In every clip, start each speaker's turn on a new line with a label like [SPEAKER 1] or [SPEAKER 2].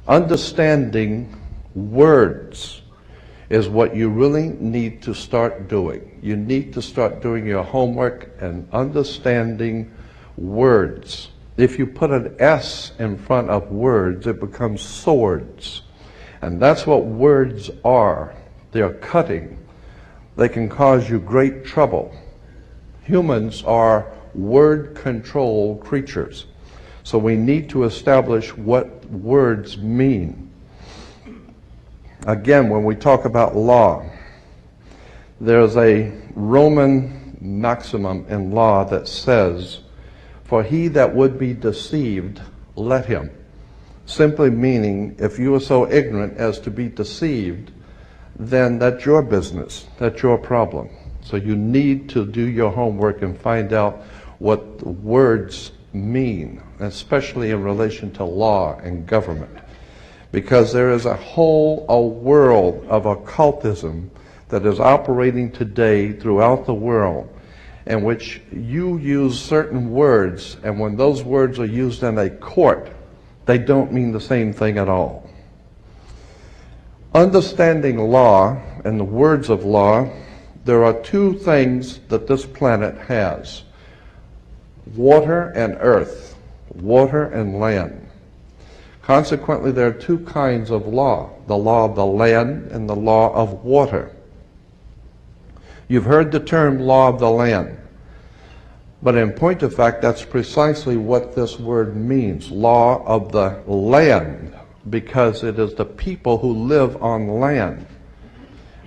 [SPEAKER 1] Understanding words is what you really need to start doing. You need to start doing your homework and understanding words. If you put an S in front of words, it becomes swords. And that's what words are. They're cutting. They can cause you great trouble. Humans are word-controlled creatures. So we need to establish what words mean. Again, when we talk about law, there's a Roman maximum in law that says, "For he that would be deceived, let him." Simply meaning, if you are so ignorant as to be deceived, then that's your business, that's your problem. So you need to do your homework and find out what the words mean, especially in relation to law and government. Because there is a world of occultism that is operating today throughout the world, in which you use certain words, and when those words are used in a court, they don't mean the same thing at all. Understanding law and the words of law, there are two things that this planet has: water and earth, water and land. Consequently, there are two kinds of law: the law of the land and the law of water. You've heard the term law of the land, but in point of fact, that's precisely what this word means, law of the land, because it is the people who live on land.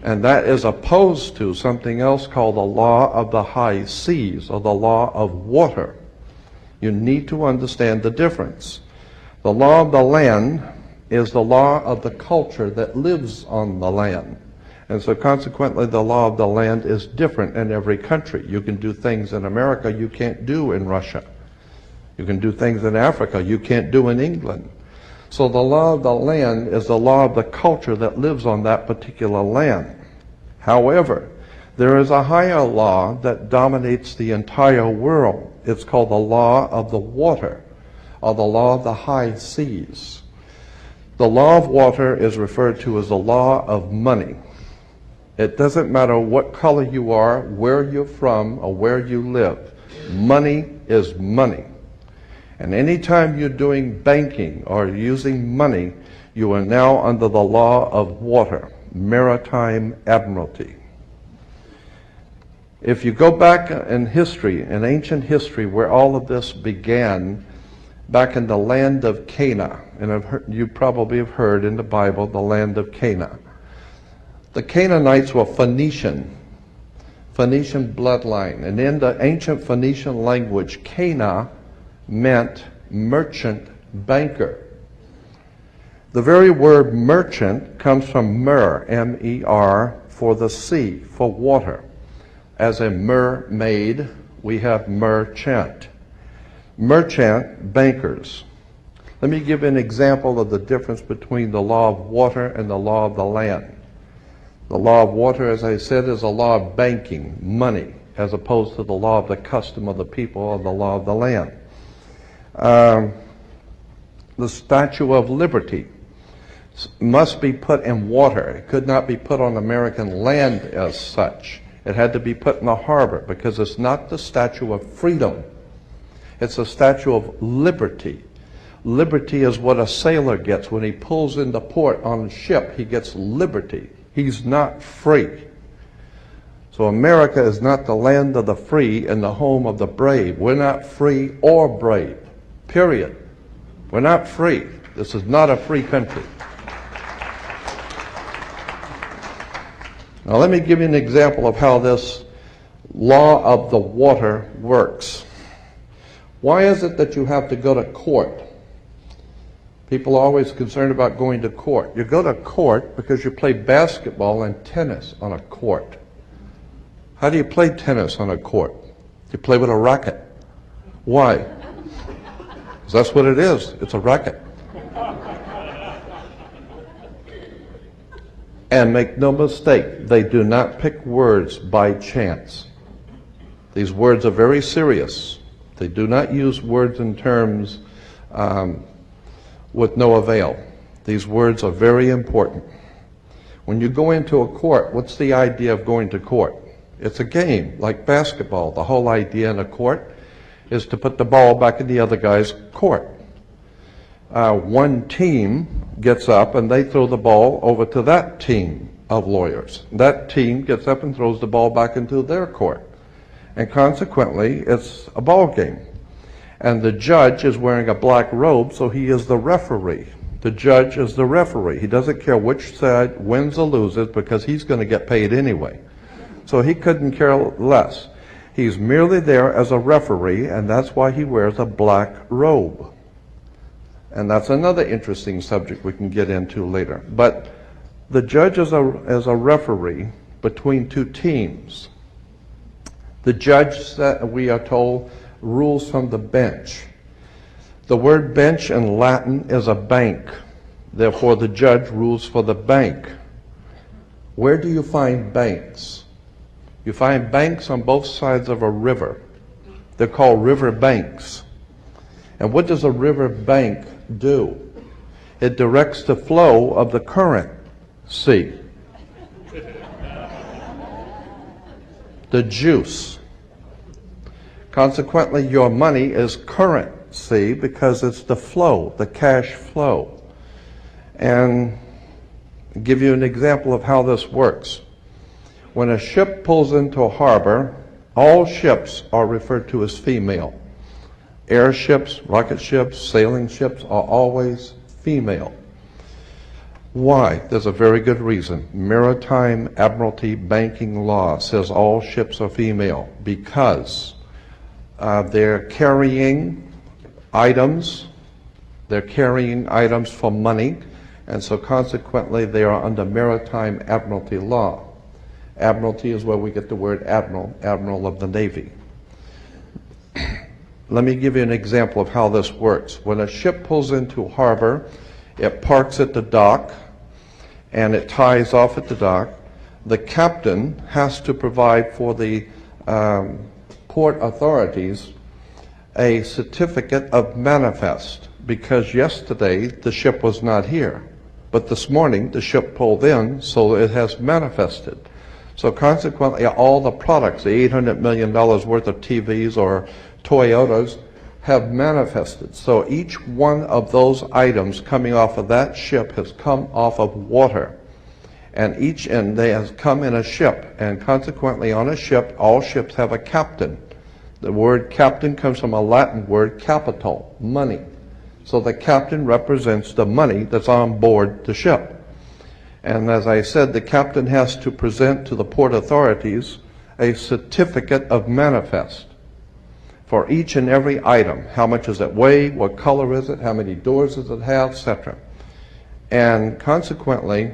[SPEAKER 1] And that is opposed to something else called the law of the high seas, or the law of water. You need to understand the difference. The law of the land is the law of the culture that lives on the land. And so consequently, the law of the land is different in every country. You can do things in America you can't do in Russia. You can do things in Africa you can't do in England. So the law of the land is the law of the culture that lives on that particular land. However, there is a higher law that dominates the entire world. It's called the law of the water, or the law of the high seas. The law of water is referred to as the law of money. It doesn't matter what color you are, where you're from, or where you live. Money is money. And anytime you're doing banking or using money, you are now under the law of water, Maritime Admiralty. If you go back in history, in ancient history, where all of this began, back in the land of Canaan, and you probably have heard in the Bible, the land of Canaan. The Canaanites were Phoenician bloodline, and in the ancient Phoenician language, Cana meant merchant banker. The very word merchant comes from mer, M-E-R, for the sea, for water. As a mermaid, we have merchant. Merchant bankers. Let me give an example of the difference between the law of water and the law of the land. The law of water, as I said, is a law of banking, money, as opposed to the law of the custom of the people, or the law of the land. The Statue of Liberty must be put in water. It could not be put on American land as such. It had to be put in the harbor, because it's not the Statue of Freedom. It's a statue of liberty. Liberty is what a sailor gets when he pulls into port on a ship. He gets liberty. He's not free. So America is not the land of the free and the home of the brave. We're not free or brave, period. We're not free. This is not a free country. Now let me give you an example of how this law of the water works. Why is it that you have to go to court? People are always concerned about going to court. You go to court because you play basketball and tennis on a court. How do you play tennis on a court? You play with a racket. Why? Because that's what it is. It's a racket. And make no mistake, they do not pick words by chance. These words are very serious. They do not use words in terms with no avail. These words are very important. When you go into a court, what's the idea of going to court? It's a game, like basketball. The whole idea in a court is to put the ball back in the other guy's court. One team gets up and they throw the ball over to that team of lawyers. That team gets up and throws the ball back into their court. And consequently, it's a ball game. And the judge is wearing a black robe, so he is the referee. The judge is the referee. He doesn't care which side wins or loses because he's going to get paid anyway. So he couldn't care less. He's merely there as a referee, and that's why he wears a black robe. And that's another interesting subject we can get into later. But the judge is a referee between two teams. The judge, we are told, rules from the bench. The word bench in Latin is a bank. Therefore, the judge rules for the bank. Where do you find banks? You find banks on both sides of a river. They're called river banks. And what does a river bank do? It directs the flow of the current sea. The juice. Consequently, your money is currency because it's the flow, the cash flow. And I'll give you an example of how this works. When a ship pulls into a harbor, all ships are referred to as female. Airships, rocket ships, sailing ships are always female. Why? There's a very good reason. Maritime Admiralty banking law says all ships are female because they're carrying items. They're carrying items for money, and so consequently they are under Maritime Admiralty law. Admiralty is where we get the word admiral, admiral of the Navy. Let me give you an example of how this works. When a ship pulls into harbor, it parks at the dock, and it ties off at the dock. The captain has to provide for the port authorities a certificate of manifest, because yesterday the ship was not here, but this morning the ship pulled in, so it has manifested. So consequently, all the products, the $800 million worth of TVs or Toyotas, have manifested. So each one of those items coming off of that ship has come off of water. And they has come in a ship. And consequently, on a ship, all ships have a captain. The word captain comes from a Latin word capital, money. So the captain represents the money that's on board the ship. And as I said, the captain has to present to the port authorities a certificate of manifest for each and every item. How much does it weigh? What color is it? How many doors does it have? Etc. And consequently,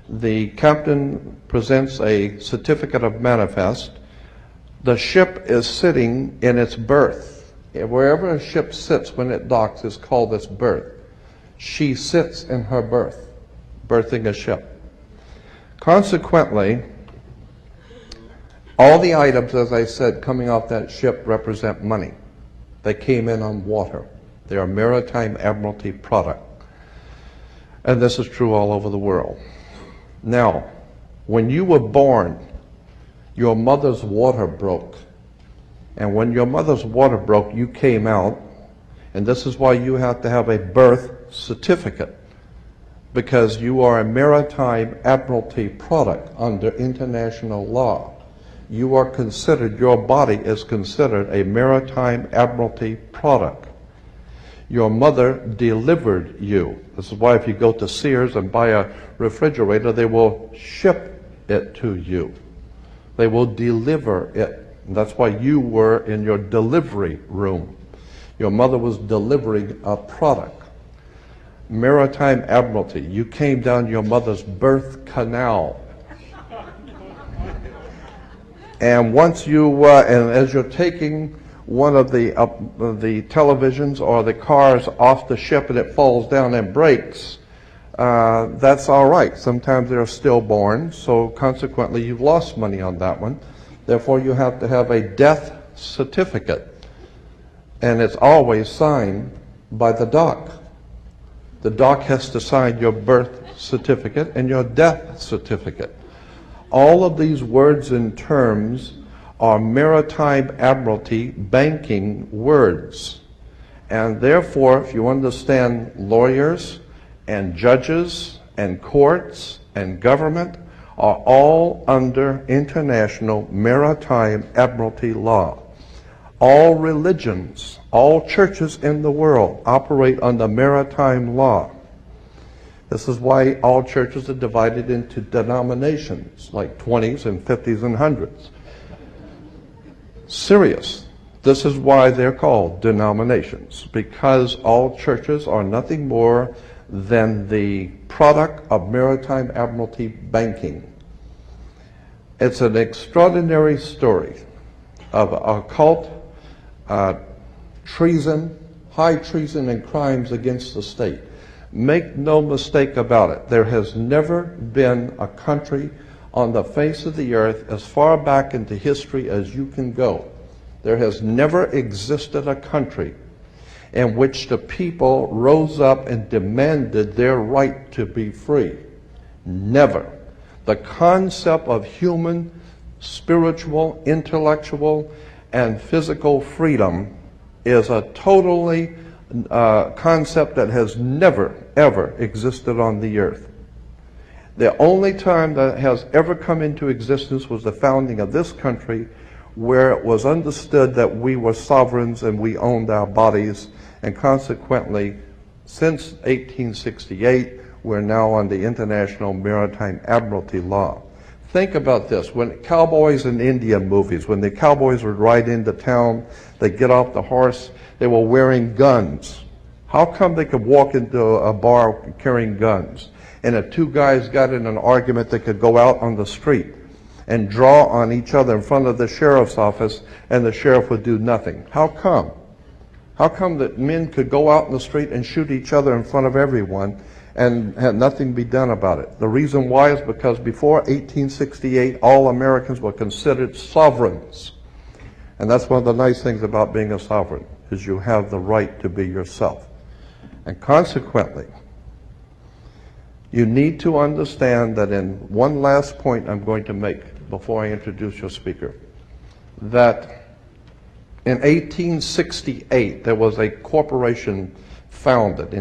[SPEAKER 1] the captain presents a certificate of manifest. The ship is sitting in its berth. Wherever a ship sits when it docks is called its berth. She sits in her berth, berthing a ship. Consequently, all the items, as I said, coming off that ship represent money. They came in on water. They are Maritime Admiralty product. And this is true all over the world. Now, when you were born, your mother's water broke. And when your mother's water broke, you came out. And this is why you have to have a birth certificate, because you are a Maritime Admiralty product under international law. You are considered, your body is considered a Maritime Admiralty product. Your mother delivered you. This is why if you go to Sears and buy a refrigerator, they will ship it to you. They will deliver it. And that's why you were in your delivery room. Your mother was delivering a product. Maritime Admiralty, you came down your mother's birth canal. And once you, and as you're taking one of the televisions or the cars off the ship and it falls down and breaks, that's all right. Sometimes they're stillborn, so consequently you've lost money on that one. Therefore, you have to have a death certificate, and it's always signed by the doc. The dock has to sign your birth certificate and your death certificate. All of these words and terms are maritime admiralty banking words. And therefore, if you understand lawyers and judges and courts and government are all under international maritime admiralty law. All religions, all churches in the world operate under maritime law. This is why all churches are divided into denominations, like 20s and 50s and 100s. Serious. This is why they're called denominations, because all churches are nothing more than the product of maritime admiralty banking. It's an extraordinary story of occult treason, high treason and crimes against the state. Make no mistake about it. There has never been a country on the face of the earth as far back into history as you can go. There has never existed a country in which the people rose up and demanded their right to be free. Never. The concept of human, spiritual, intellectual, and physical freedom is a totally concept that has never, ever existed on the earth. The only time that has ever come into existence was the founding of this country, where it was understood that we were sovereigns and we owned our bodies, and consequently, since 1868, we're now on the International Maritime Admiralty Law. Think about this. When cowboys in Indian movies, when the cowboys would ride into town, they'd get off the horse, they were wearing guns. How come they could walk into a bar carrying guns? And if two guys got in an argument, they could go out on the street and draw on each other in front of the sheriff's office, and the sheriff would do nothing. How come? How come that men could go out in the street and shoot each other in front of everyone and had nothing be done about it? The reason why is because before 1868, all Americans were considered sovereigns. And that's one of the nice things about being a sovereign, is you have the right to be yourself. And consequently, you need to understand that, in one last point I'm going to make before I introduce your speaker, that in 1868 there was a corporation founded.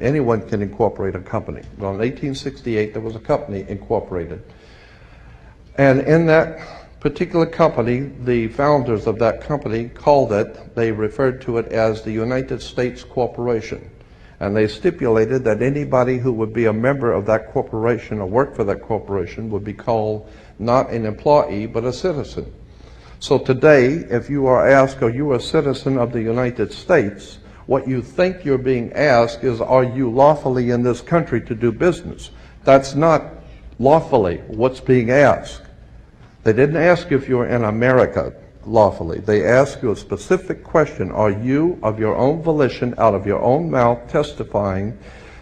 [SPEAKER 1] Anyone can incorporate a company. Well, in 1868 there was a company incorporated. And in that particular company, the founders of that company they referred to it as the United States Corporation. And they stipulated that anybody who would be a member of that corporation or work for that corporation would be called not an employee, but a citizen. So today, if you are asked, are you a citizen of the United States, what you think you're being asked is, are you lawfully in this country to do business? That's not lawfully what's being asked. They didn't ask if you're in America lawfully. They ask you a specific question. Are you, of your own volition, out of your own mouth, testifying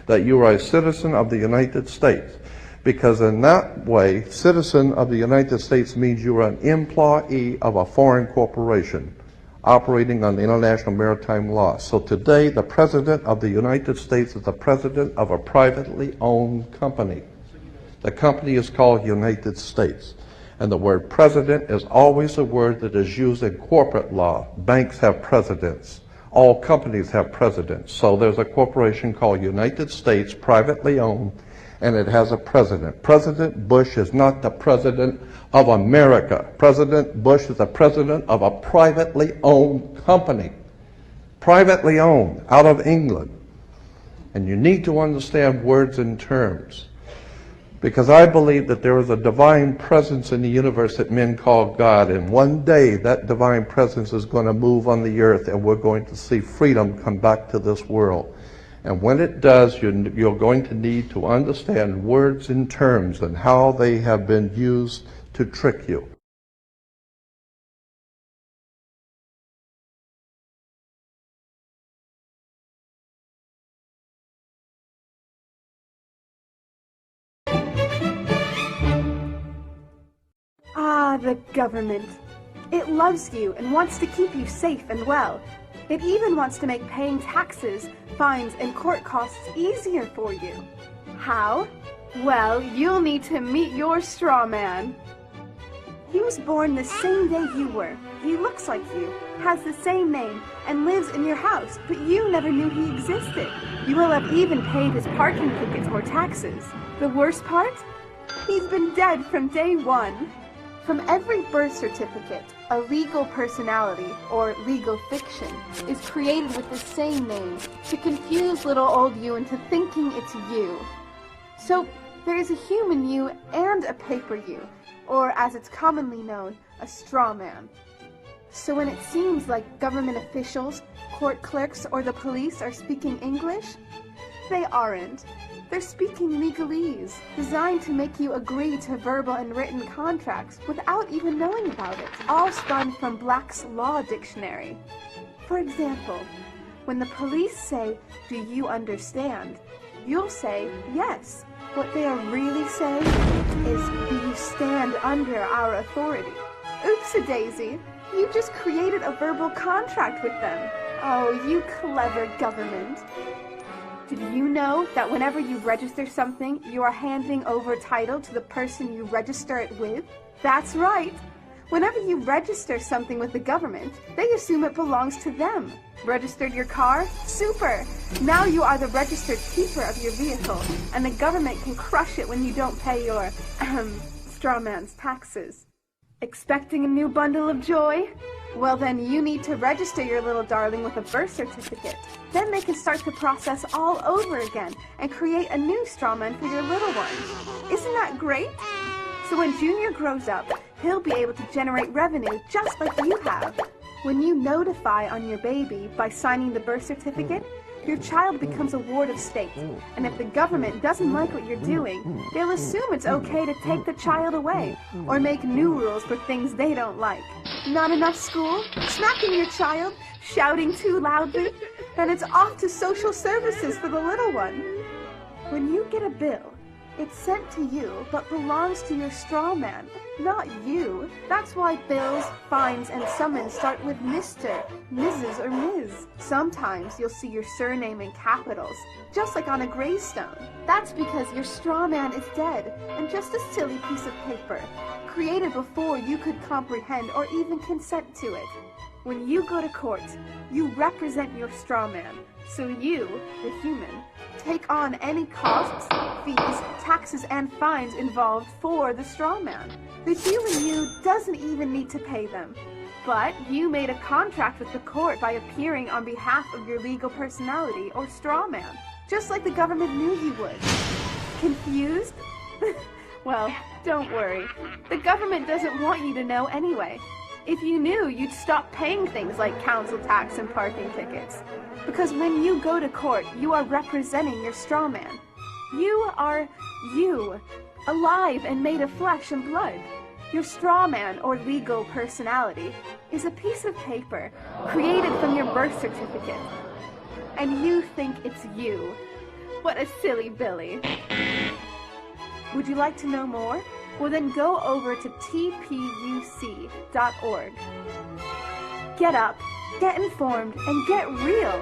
[SPEAKER 1] that you are a citizen of the United States? Because in that way, citizen of the United States means you are an employee of a foreign corporation operating on international maritime law. So today, the President of the United States is the president of a privately owned company. The company is called United States. And the word president is always a word that is used in corporate law. Banks have presidents. All companies have presidents. So there's a corporation called United States, privately owned, and it has a president. President Bush is not the president of America. President Bush is the president of a privately owned company. Privately owned, out of England. And you need to understand words and terms. Because I believe that there is a divine presence in the universe that men call God, and one day that divine presence is going to move on the earth, and we're going to see freedom come back to this world. And when it does, you're going to need to understand words and terms and how they have been used to trick you.
[SPEAKER 2] Ah, the government. It loves you and wants to keep you safe and well. It even wants to make paying taxes, fines, and court costs easier for you. How? Well, you'll need to meet your straw man. He was born the same day you were. He looks like you, has the same name, and lives in your house, but you never knew he existed. You will have even paid his parking tickets or taxes. The worst part? He's been dead from day one. From every birth certificate, a legal personality, or legal fiction, is created with the same name to confuse little old you into thinking it's you. So, there is a human you and a paper you, or as it's commonly known, a straw man. So when it seems like government officials, court clerks, or the police are speaking English, they aren't. They're speaking legalese, designed to make you agree to verbal and written contracts without even knowing about it, all spun from Black's Law Dictionary. For example, when the police say, "Do you understand?" you'll say, "Yes." What they are really saying is, "Do you stand under our authority?" Oops-a-daisy, you just created a verbal contract with them. Oh, you clever government. Did you know that whenever you register something, you are handing over title to the person you register it with? That's right. Whenever you register something with the government, they assume it belongs to them. Registered your car? Super! Now you are the registered keeper of your vehicle, and the government can crush it when you don't pay your, straw man's taxes. Expecting a new bundle of joy? Well then you need to register your little darling with a birth certificate. Then they can start the process all over again and create a new straw man for your little one. Isn't that great? So when Junior grows up, he'll be able to generate revenue just like you have. When you notify on your baby by signing the birth certificate, your child becomes a ward of state, and if the government doesn't like what you're doing, they'll assume it's okay to take the child away, or make new rules for things they don't like. Not enough school? Smacking your child? Shouting too loudly? Then it's off to social services for the little one. When you get a bill, it's sent to you, but belongs to your straw man, not you. That's why bills, fines, and summons start with Mr., Mrs., or Ms. Sometimes you'll see your surname in capitals, just like on a gravestone. That's because your straw man is dead, and just a silly piece of paper, created before you could comprehend or even consent to it. When you go to court, you represent your straw man, so you, the human, take on any costs, fees, taxes, and fines involved for the straw man. The human you doesn't even need to pay them. But you made a contract with the court by appearing on behalf of your legal personality or straw man, just like the government knew you would. Confused? Well, don't worry. The government doesn't want you to know anyway. If you knew, you'd stop paying things like council tax and parking tickets. Because when you go to court, you are representing your straw man. You are you, alive and made of flesh and blood. Your straw man, or legal personality, is a piece of paper created from your birth certificate. And you think it's you. What a silly Billy. Would you like to know more? Well then go over to tpuc.org. Get up, get informed, and get real.